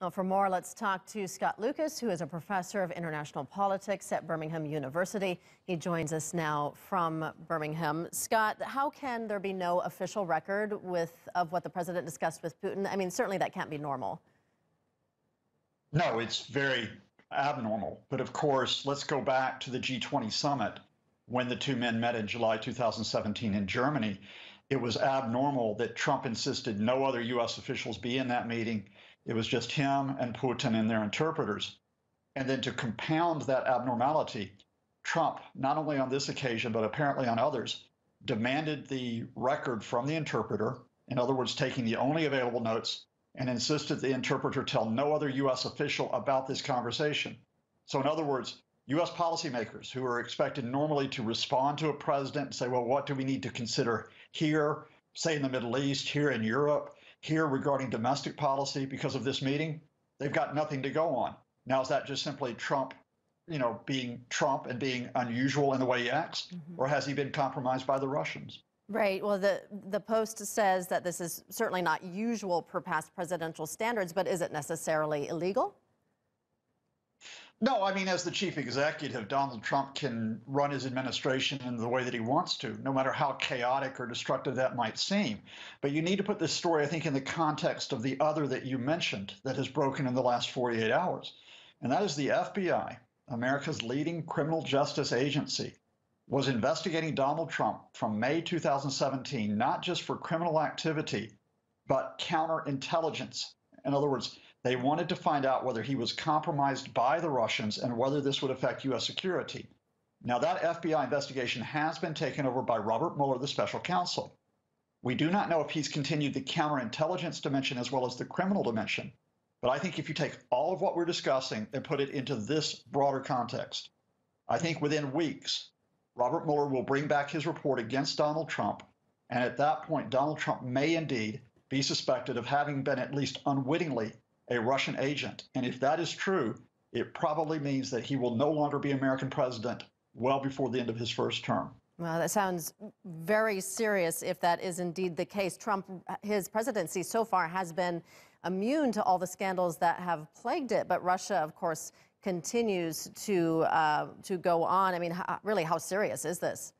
Well, for more, let's talk to Scott Lucas, who is a professor of international politics at Birmingham University. He joins us now from Birmingham. Scott, how can there be no official record of what the president discussed with Putin? I mean, certainly that can't be normal. No, it's very abnormal. But of course, let's go back to the G20 summit when the two men met in July 2017 in Germany. It was abnormal that Trump insisted no other U.S. officials be in that meeting. It was just him and Putin and their interpreters. And then to compound that abnormality, Trump, not only on this occasion, but apparently on others, demanded the record from the interpreter, in other words, taking the only available notes, and insisted the interpreter tell no other U.S. official about this conversation. So in other words, U.S. policymakers who are expected normally to respond to a president and say, well, what do we need to consider here, say in the Middle East, here in Europe, here regarding domestic policy because of this meeting, they've got nothing to go on. Now, is that just simply Trump, being Trump and being unusual in the way he acts, or has he been compromised by the Russians? Right. Well, the Post says that this is certainly not usual per past presidential standards, but is it necessarily illegal? No, I mean, as the chief executive, Donald Trump can run his administration in the way that he wants to, no matter how chaotic or destructive that might seem. But you need to put this story, I think, in the context of the other that you mentioned that has broken in the last 48 hours. And that is the FBI, America's leading criminal justice agency, was investigating Donald Trump from May 2017, not just for criminal activity, but counterintelligence. In other words, they wanted to find out whether he was compromised by the Russians and whether this would affect U.S. security. Now, that FBI investigation has been taken over by Robert Mueller, the special counsel. We do not know if he's continued the counterintelligence dimension as well as the criminal dimension. But I think if you take all of what we're discussing and put it into this broader context, I think within weeks, Robert Mueller will bring back his report against Donald Trump. And at that point, Donald Trump may indeed be suspected of having been at least unwittingly a Russian agent. And if that is true, it probably means that he will no longer be American president well before the end of his first term. Well, that sounds very serious if that is indeed the case. Trump, his presidency so far has been immune to all the scandals that have plagued it. But Russia, of course, continues to go on. I mean, really, how serious is this?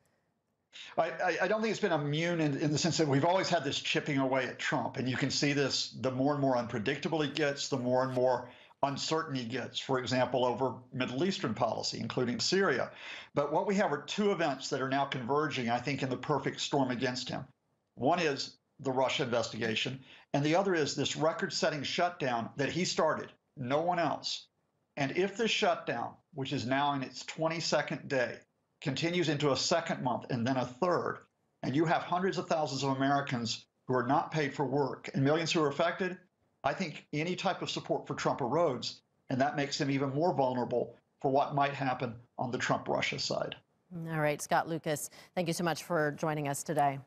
I don't think it's been immune in the sense that we've always had this chipping away at Trump. And you can see this, the more and more unpredictable he gets, the more and more uncertain he gets, for example, over Middle Eastern policy, including Syria. But what we have are two events that are now converging, I think, in the perfect storm against him. One is the Russia investigation, and the other is this record-setting shutdown that he started, no one else. And if this shutdown, which is now in its 22nd day, continues into a second month and then a third, and you have hundreds of thousands of Americans who are not paid for work and millions who are affected, I think any type of support for Trump erodes, and that makes him even more vulnerable for what might happen on the Trump-Russia side. All right, Scott Lucas, thank you so much for joining us today.